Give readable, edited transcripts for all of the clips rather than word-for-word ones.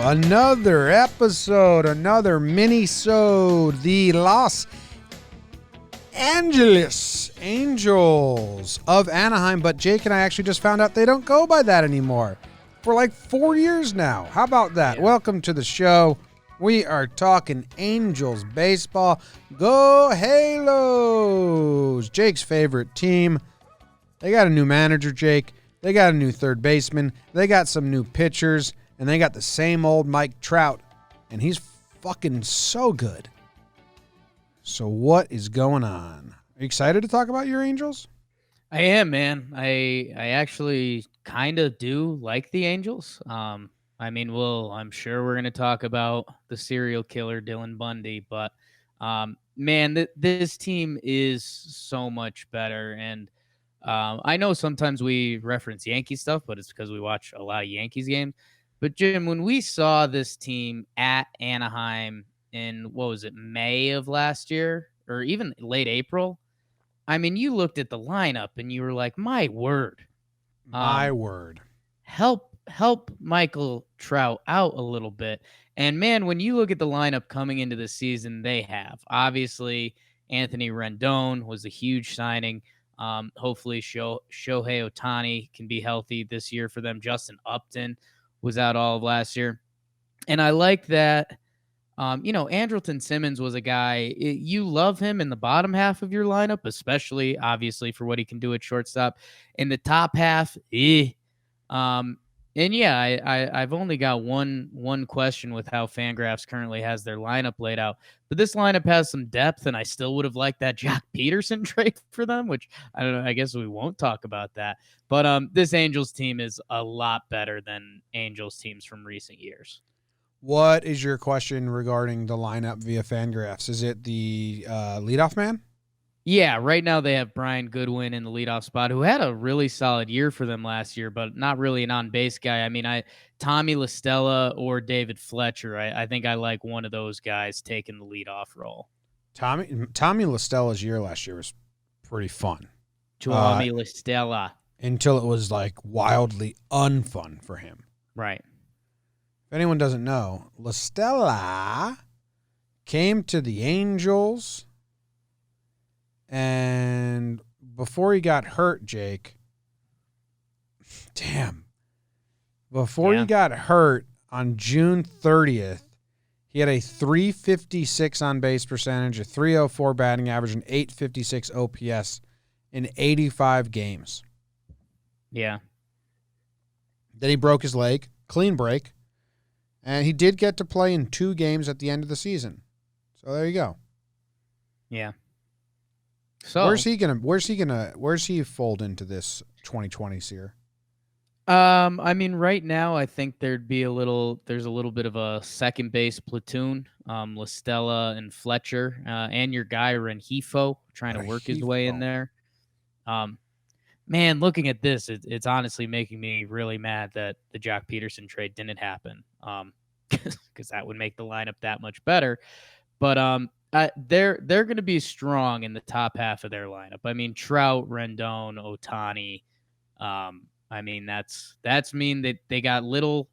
Another episode, another mini-sode, the Los Angeles Angels of Anaheim. But Jake and I actually just found out they don't go by that anymore for like 4 years now. How about that? Yeah. Welcome to the show. We are talking Angels baseball. Go Halos! Jake's favorite team. They got a new manager, Jake. They got a new third baseman. They got some new pitchers. And they got the same old Mike Trout. And he's fucking so good. So what is going on? Are you excited to talk about your Angels? I am, man. I actually kind of do like the Angels. I'm sure we're going to talk about the serial killer Dylan Bundy, but man, this team is so much better. And I know sometimes we reference Yankee stuff, but it's because we watch a lot of Yankees games. But Jim, when we saw this team at Anaheim in, what was it, May of last year or even late April, I mean, you looked at the lineup and you were like, my word. My word. Help Michael Trout out a little bit. And man, when you look at the lineup coming into the season, they have. Obviously, Anthony Rendon was a huge signing. Hopefully Shohei Ohtani can be healthy this year for them. Justin Upton was out all of last year. And I like that, Andrelton Simmons was a guy, you love him in the bottom half of your lineup, especially, obviously, for what he can do at shortstop. In the top half, and yeah, I've only got one question with how Fangraphs currently has their lineup laid out. But this lineup has some depth, and I still would have liked that Jock Peterson trade for them, which I don't know. I guess we won't talk about that. But this Angels team is a lot better than Angels teams from recent years. What is your question regarding the lineup via Fangraphs? Is it the leadoff man? Yeah, right now they have Brian Goodwin in the leadoff spot, who had a really solid year for them last year, but not really an on-base guy. I mean, Tommy La Stella or David Fletcher. I think I like one of those guys taking the leadoff role. Tommy La Stella's year last year was pretty fun. Tommy La Stella. Until it was like wildly unfun for him. Right. If anyone doesn't know, La Stella came to the Angels, and before he got hurt, Jake, he got hurt on June 30th, he had a 356 on-base percentage, a 304 batting average, and 856 OPS in 85 games. Yeah. Then he broke his leg, clean break. And he did get to play in 2 games at the end of the season. So there you go. Yeah. So where's he fold into this 2020 year? I mean, right now I think there's a little bit of a second base platoon. La Stella and Fletcher, and your guy Rengifo trying to work his way in there. Man, looking at this, it's honestly making me really mad that the Jock Peterson trade didn't happen. Because that would make the lineup that much better. But they're going to be strong in the top half of their lineup. I mean, Trout, Rendon, Ohtani. I mean, that's mean that they got little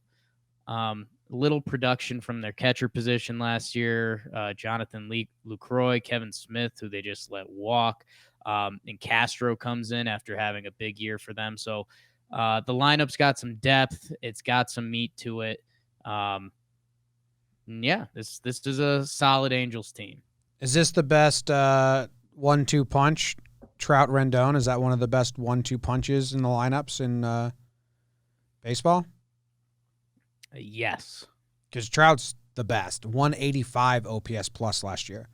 production from their catcher position last year. Jonathan Lucroy, Kevin Smith, who they just let walk. And Castro comes in after having a big year for them. So the lineup's got some depth. It's got some meat to it. Yeah, this is a solid Angels team. Is this the best 1-2 punch? Trout Rendon, is that one of the best 1-2 punches in the lineups in baseball? Yes. Because Trout's the best. 185 OPS plus last year.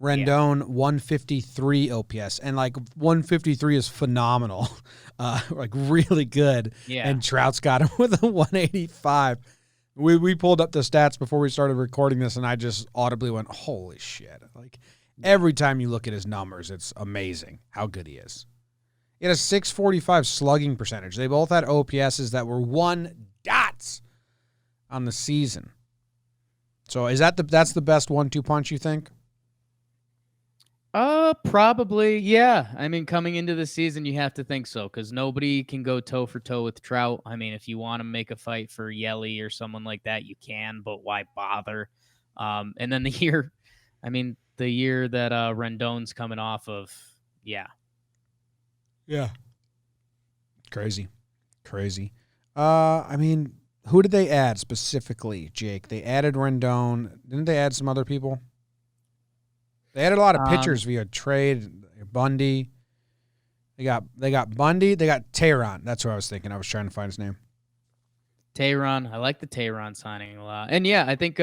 Rendon, 153 OPS. And, 153 is phenomenal. Really good. Yeah. And Trout's got him with a 185. We pulled up the stats before we started recording this, and I just audibly went, holy shit. Every time you look at his numbers, it's amazing how good he is. He had a 645 slugging percentage. They both had OPSs that were 1 dots on the season. So is that's the best 1-2 punch, you think? Probably, yeah. I mean, coming into the season, you have to think so because nobody can go toe for toe with Trout. I mean, if you want to make a fight for Yelly or someone like that, you can, but why bother? And then the year, I mean, the year that Rendon's coming off of, yeah. Yeah. Crazy. Crazy. I mean, who did they add specifically, Jake? They added Rendon. Didn't they add some other people? They added a lot of pitchers via trade. Bundy. They got Bundy. They got Tehran. That's what I was thinking. I was trying to find his name. Tehran. I like the Tehran signing a lot. And yeah, I think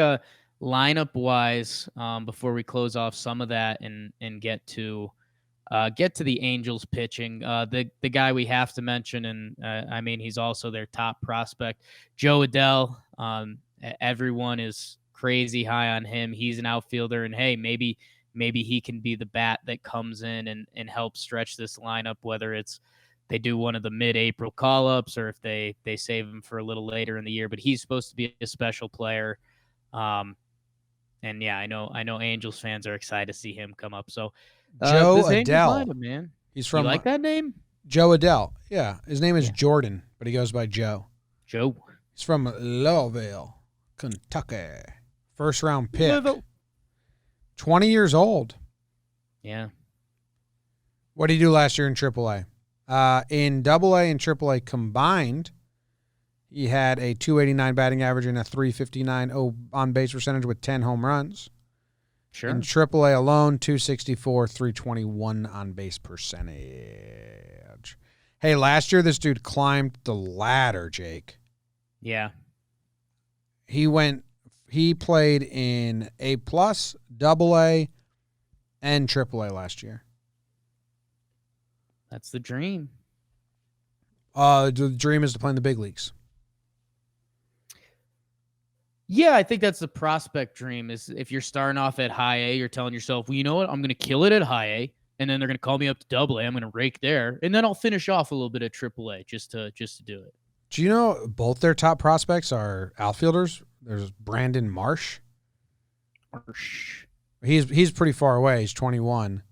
lineup wise, before we close off some of that and get to the Angels pitching, the guy we have to mention, and I mean he's also their top prospect, Joe Adell. Everyone is crazy high on him. He's an outfielder, and hey, maybe he can be the bat that comes in and help stretch this lineup, whether it's they do one of the mid-April call-ups or if they save him for a little later in the year. But he's supposed to be a special player. And yeah, I know Angels fans are excited to see him come up. So Joe this Angels Adell. lineup, man. He's from You like that name? Joe Adell. Yeah. His name is Jordan, but he goes by Joe. Joe. He's from Louisville, Kentucky. First round pick. Louisville. 20 years old. Yeah. What did he do last year in AAA? In AA and AAA combined, he had a 289 batting average and a 359 on base percentage with 10 home runs. Sure. In AAA alone, 264, 321 on base percentage. Hey, last year this dude climbed the ladder, Jake. Yeah. He played in A+, AA, and AAA last year. That's the dream. The dream is to play in the big leagues. Yeah, I think that's the prospect dream is if you're starting off at high A, you're telling yourself, well, you know what? I'm going to kill it at high A, and then they're going to call me up to double A. I'm going to rake there, and then I'll finish off a little bit at triple A just to do it. Do you know both their top prospects are outfielders? There's Brandon Marsh. He's pretty far away. He's 21.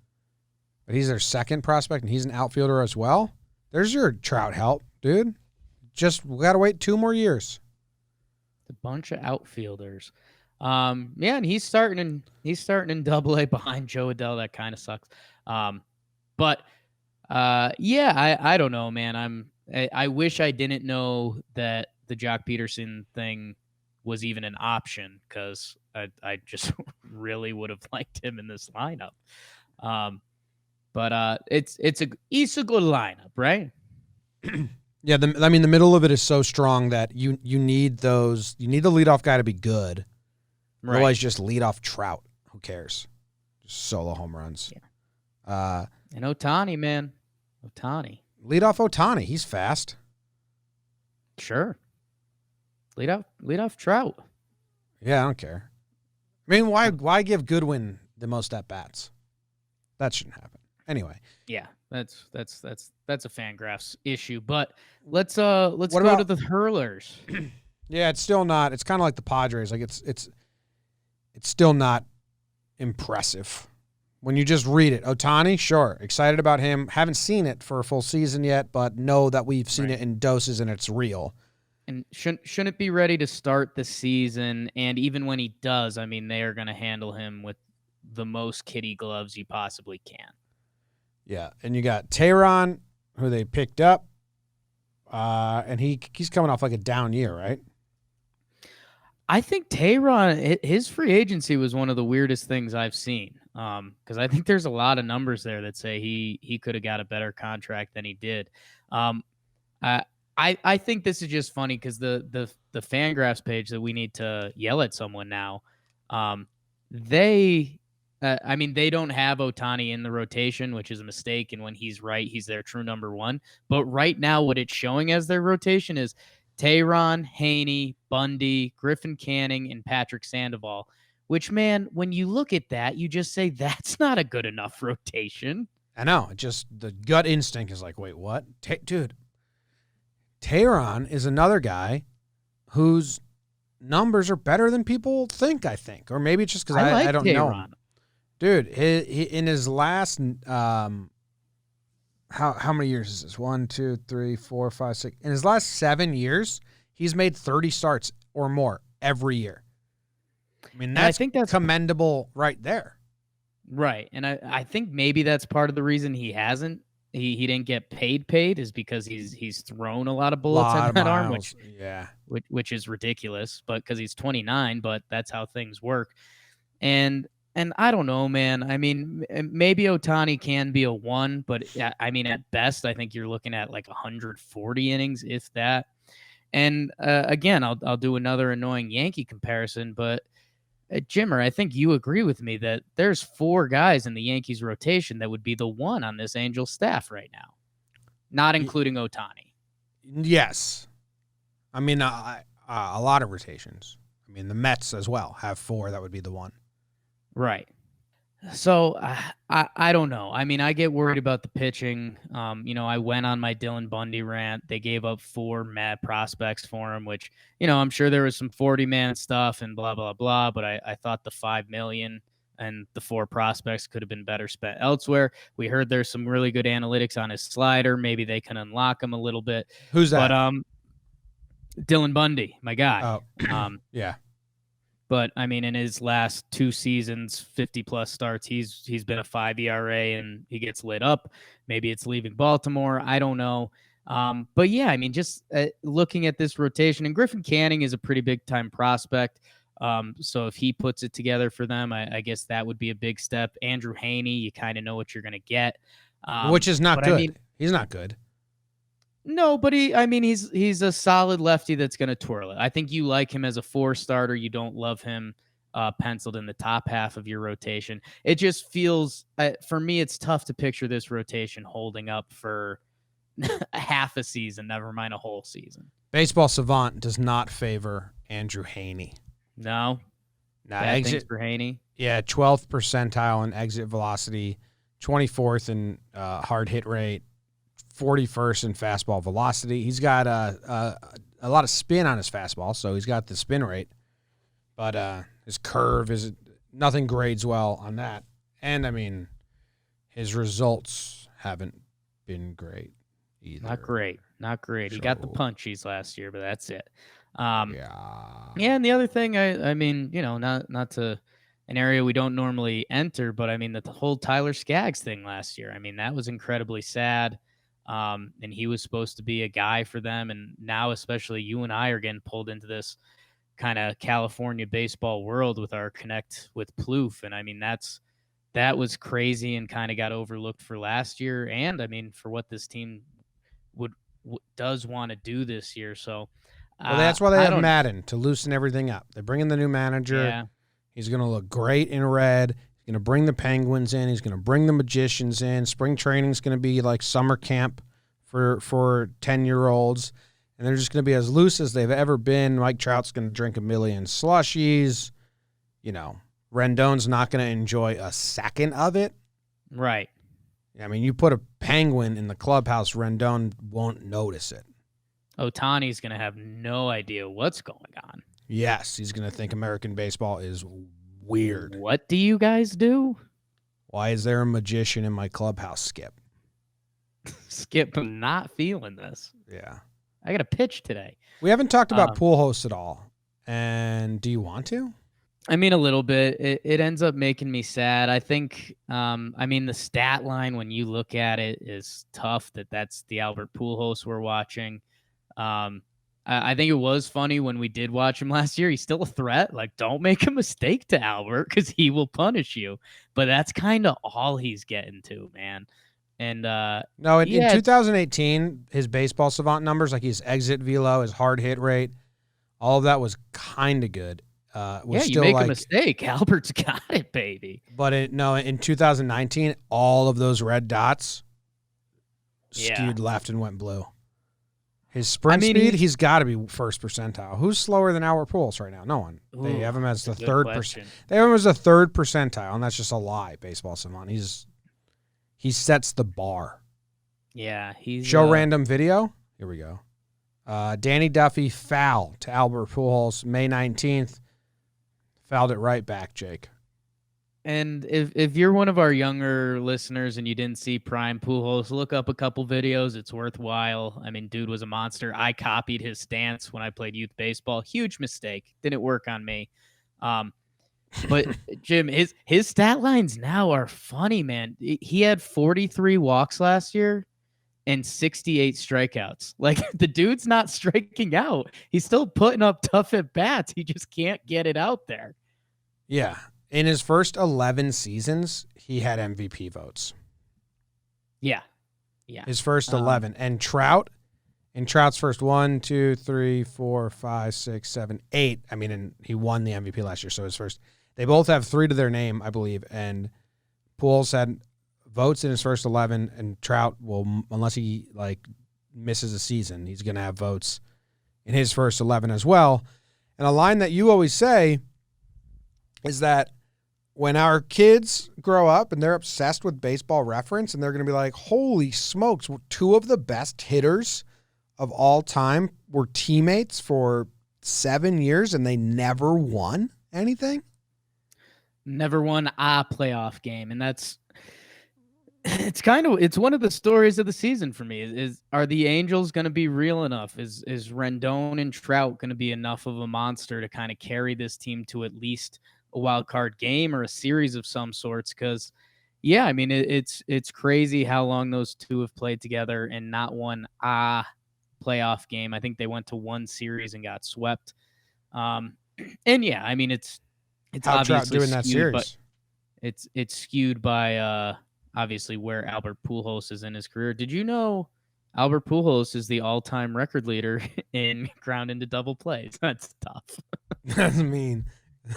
But he's their second prospect, and he's an outfielder as well. There's your Trout help, dude. We got to wait 2 more years. A bunch of outfielders. Yeah, and he's starting in double A behind Joe Adell. That kind of sucks. But yeah, I don't know, man. I wish I didn't know that the Jock Peterson thing was even an option because I just really would have liked him in this lineup. But it's a good lineup, right? Yeah, the middle of it is so strong that you need those. You need the leadoff guy to be good. Right. Otherwise, just lead off Trout. Who cares? Just solo home runs. Yeah. And Ohtani, man. Lead off Ohtani. He's fast. Sure. Lead off Trout. Yeah, I don't care. I mean, why give Goodwin the most at bats? That shouldn't happen. Anyway. Yeah, that's a Fangraphs issue. But let's go to the hurlers. Yeah, it's still not. It's kind of like the Padres. Like it's still not impressive. When you just read it, Ohtani, sure, excited about him. Haven't seen it for a full season yet, but know that we've seen it in doses and it's real. And shouldn't be ready to start the season. And even when he does, I mean, they are going to handle him with the most kitty gloves you possibly can. Yeah, and you got Tehran, who they picked up, and he's coming off like a down year, right? I think Tehran, his free agency was one of the weirdest things I've seen. Because I think there's a lot of numbers there that say he could have got a better contract than he did. I think this is just funny because the Fangraphs page that we need to yell at someone now. They don't have Ohtani in the rotation, which is a mistake. And when he's right, he's their true number one. But right now, what it's showing as their rotation is Tehran, Haney, Bundy, Griffin Canning, and Patrick Sandoval. Which, man, when you look at that, you just say that's not a good enough rotation. I know. Just the gut instinct is like, wait, what? Dude, Tehran is another guy whose numbers are better than people think, I think. Or maybe it's just because I don't know him. Dude, he in his last how many years is this? 1, 2, 3, 4, 5, 6. In his last 7 years, he's made 30 starts or more every year. I mean, And I that's think that's commendable right there. right. And I think maybe that's part of the reason he hasn't. He didn't get paid is because he's thrown a lot of bullets Lot in of that arm, miles. Yeah. which is ridiculous, but because he's 29, but that's how things work. And I don't know, man. I mean, maybe Otani can be a 1, but I mean, at best, I think you're looking at like 140 innings, if that. And again, I'll do another annoying Yankee comparison, but Jimmer, I think you agree with me that there's 4 guys in the Yankees rotation that would be the 1 on this Angels staff right now, not including Otani. Yes. I mean, a lot of rotations. I mean, the Mets as well have 4. That would be the 1. Right. So I don't know. I mean, I get worried about the pitching. I went on my Dylan Bundy rant. They gave up 4 mad prospects for him, which, I'm sure there was some 40-man stuff and blah, blah, blah. But I thought the $5 million and the 4 prospects could have been better spent elsewhere. We heard there's some really good analytics on his slider. Maybe they can unlock him a little bit. Who's that? But Dylan Bundy, my guy. Oh, yeah. But I mean, in his last 2 seasons, 50+ starts, he's been a 5 ERA and he gets lit up. Maybe it's leaving Baltimore. I don't know. But yeah, I mean, just looking at this rotation, and Griffin Canning is a pretty big time prospect. So if he puts it together for them, I guess that would be a big step. Andrew Haney, you kind of know what you're going to get. Which is not good. I mean, he's not good. No, but he's a solid lefty that's going to twirl it. I think you like him as a 4 starter. You don't love him penciled in the top half of your rotation. It just feels, for me, it's tough to picture this rotation holding up for a half a season, never mind a whole season. Baseball Savant does not favor Andrew Haney. No? Bad things for Haney? Yeah, 12th percentile in exit velocity, 24th in hard hit rate, 41st in fastball velocity. He's got a lot of spin on his fastball, so he's got the spin rate. But his curve is nothing grades well on that. And, I mean, his results haven't been great either. Not great. He got the punchies last year, but that's it. Yeah, and the other thing, I mean, not to an area we don't normally enter, but I mean, the whole Tyler Skaggs thing last year, I mean, that was incredibly sad. And he was supposed to be a guy for them. And now, especially you and I are getting pulled into this kind of California baseball world with our connect with Plouffe. And I mean, that was crazy and kind of got overlooked for last year. And I mean, for what this team does want to do this year. So, well, that's why they have Madden to loosen everything up. They bring in the new manager. Yeah. He's going to look great in red. He's going to bring the Penguins in. He's going to bring the Magicians in. Spring training is going to be like summer camp for 10-year-olds. And they're just going to be as loose as they've ever been. Mike Trout's going to drink a million slushies. Rendon's not going to enjoy a second of it. Right. I mean, you put a Penguin in the clubhouse, Rendon won't notice it. Otani's going to have no idea what's going on. Yes, he's going to think American baseball is weird. What do you guys do? Why is there a magician in my clubhouse, Skip? Skip, I'm not feeling this. Yeah. I got a pitch today. We haven't talked about pool hosts at all. And do you want to? I mean, a little bit. It ends up making me sad. I think, the stat line, when you look at it, is tough that's the Albert Pujols we're watching. I think it was funny when we did watch him last year. He's still a threat. Like, don't make a mistake to Albert because he will punish you. But that's kind of all he's getting to, man. And no, in 2018, his baseball savant numbers, like his exit velo, his hard hit rate, all of that was kind of good. You make a mistake, Albert's got it, baby. But in 2019, all of those red dots skewed left and went blue. His sprint speed, he's got to be first percentile. Who's slower than Albert Pujols right now? No one. They have him as the third percentile. They have him as the third percentile, and that's just a lie. Baseball savant. He sets the bar. Yeah, show random video. Here we go. Danny Duffy foul to Albert Pujols May 19th. Fouled it right back, Jake. And if you're one of our younger listeners and you didn't see Prime Pujols, look up a couple videos. It's worthwhile. I mean, dude was a monster. I copied his stance when I played youth baseball. Huge mistake. Didn't work on me. But Jim, his stat lines now are funny, man. He had 43 walks last year and 68 strikeouts. Like, the dude's not striking out. He's still putting up tough at bats. He just can't get it out there. Yeah. In his first 11 seasons, he had MVP votes. Yeah. Yeah. His first 11. And in Trout's first 1, 2, 3, 4, 5, 6, 7, 8. I mean, and he won the MVP last year. So his first, they both have 3 to their name, I believe. And Pujols had votes in his first 11, and Trout will, unless he misses a season, he's going to have votes in his first 11 as well. And a line that you always say is that when our kids grow up and they're obsessed with Baseball Reference and they're going to be like, holy smokes, 2 of the best hitters of all time were teammates for 7 years and they never won anything? Never won a playoff game. And it's one of the stories of the season for me. Are the Angels going to be real enough? Is Rendon and Trout going to be enough of a monster to kind of carry this team to at least a wild card game or a series of some sorts? Because, yeah, I mean, it's crazy how long those two have played together and not won a playoff game. I think they went to one series and got swept. And yeah, I mean, it's How obviously Trout doing that skewed, but series? it's skewed by obviously where Albert Pujols is in his career. Did you know Albert Pujols is the all-time record leader in ground into double plays? That's tough. That's mean.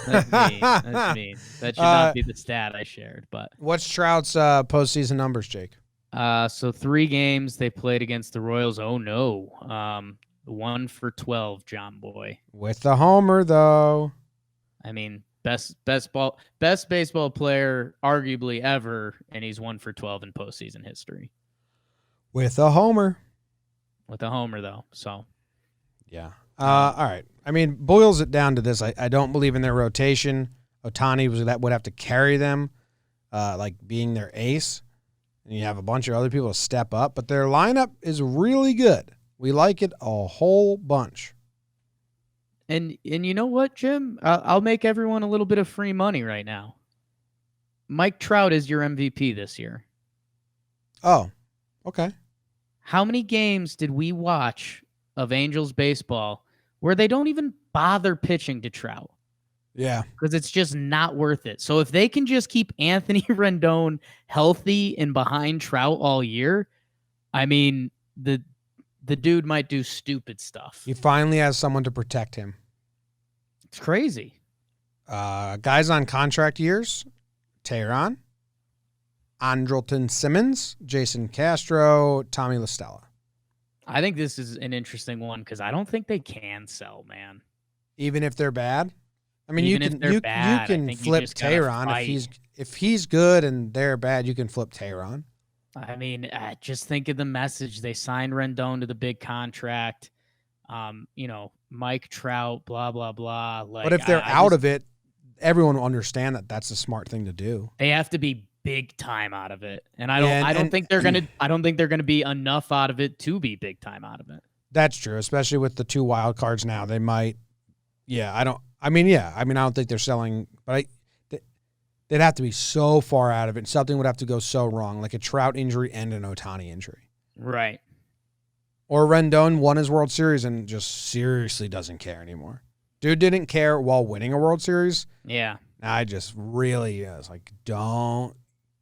That's mean. That's mean. That should not be the stat I shared. But what's Trout's postseason numbers, Jake? So 3 games they played against the Royals. Oh no, 1 for 12, JOMBOY. With the homer, though. I mean, best baseball player arguably ever, and he's 1 for 12 in postseason history. With a homer. With a homer, though. So, yeah. All right. I mean, boils it down to this. I don't believe in their rotation. Ohtani would have to carry them, being their ace. And you have a bunch of other people to step up. But their lineup is really good. We like it a whole bunch. And you know what, Jim? I'll make everyone a little bit of free money right now. Mike Trout is your MVP this year. Oh, okay. How many games did we watch of Angels baseball where they don't even bother pitching to Trout? Yeah. Because it's just not worth it. So if they can just keep Anthony Rendon healthy and behind Trout all year, I mean, the dude might do stupid stuff. He finally has someone to protect him. It's crazy. Guys on contract years, Tehran, Andrelton Simmons, Jason Castro, Tommy La Stella. I think this is an interesting one because I don't think they can sell, man. Even if they're bad? I mean, Even you can flip Tehran if he's good and they're bad. You can flip Tehran. I mean, just think of the message. They signed Rendon to the big contract. Mike Trout, blah blah blah. But if they're out of it, everyone will understand that that's a smart thing to do. They have to be big time out of it, and I don't think they're gonna be enough out of it to be big time out of it. That's true, especially with the 2 wild cards now. They might. Yeah, I don't think they're selling, but they'd have to be so far out of it. Something would have to go so wrong, like a Trout injury and an Ohtani injury. Right. Or Rendon won his World Series and just seriously doesn't care anymore. Dude didn't care while winning a World Series. Yeah. I just really was like, don't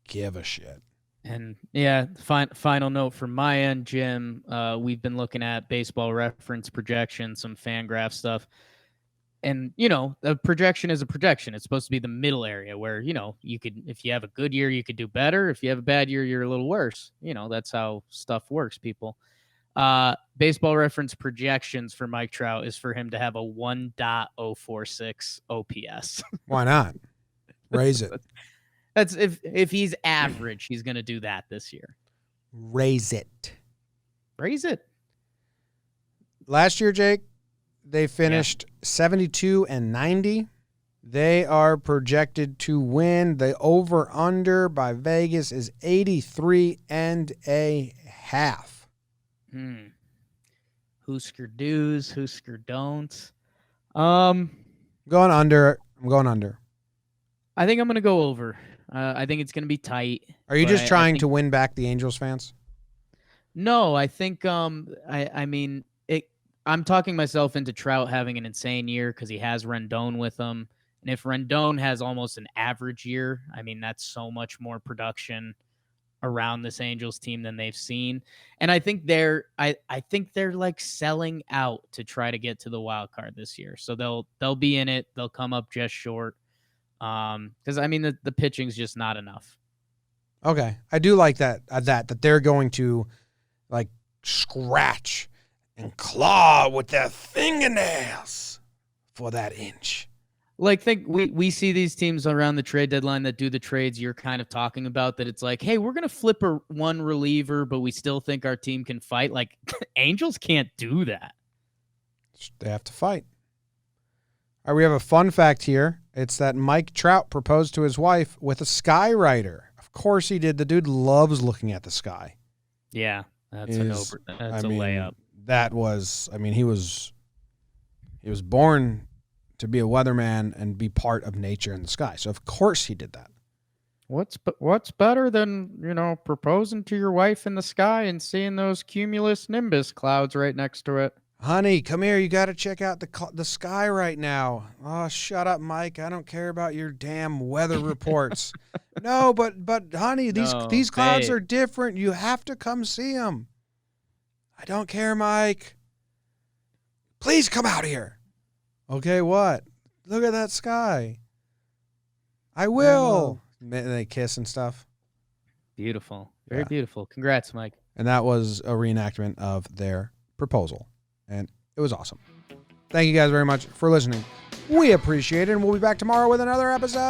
give a shit. And yeah, final note from my end, Jim. We've been looking at Baseball Reference projections, some Fangraph stuff. And, the projection is a projection. It's supposed to be the middle area where, you could, if you have a good year, you could do better. If you have a bad year, you're a little worse. That's how stuff works, people. Baseball Reference projections for Mike Trout is for him to have a 1.046 OPS. Why not? Raise it. That's if he's average, he's going to do that this year. Raise it. Raise it. Last year, Jake, they finished 72 and 90. They are projected to win. The over-under by Vegas is 83.5. Husker do's, Husker don'ts. Going under. I'm going under. I think I'm going to go over. I think it's going to be tight. Are you just trying to win back the Angels fans? No, I think I mean it. I'm talking myself into Trout having an insane year because he has Rendon with him, and if Rendon has almost an average year, I mean that's so much more production around this Angels team than they've seen, and I think they're like selling out to try to get to the wild card this year, so they'll be in it. They'll come up just short, because I mean the pitching's just not enough. Okay, I do like that they're going to like scratch and claw with their fingernails for that inch. Like, think we see these teams around the trade deadline that do the trades you're kind of talking about, that it's like, hey, we're going to flip one reliever, but we still think our team can fight. Like, Angels can't do that. They have to fight. All right, we have a fun fact here. It's that Mike Trout proposed to his wife with a skywriter. Of course he did. The dude loves looking at the sky. Yeah, that's a layup. That was, I mean, he was born to be a weatherman and be part of nature in the sky. So of course he did that. What's better than, proposing to your wife in the sky and seeing those cumulus nimbus clouds right next to it? Honey, come here. You got to check out the sky right now. Oh, shut up, Mike. I don't care about your damn weather reports. No, but honey, these clouds are different. You have to come see them. I don't care, Mike. Please come out here. Okay, what? Look at that sky. I will. And they kiss and stuff. Beautiful. Very beautiful. Congrats, Mike. And that was a reenactment of their proposal. And it was awesome. Thank you guys very much for listening. We appreciate it, and we'll be back tomorrow with another episode.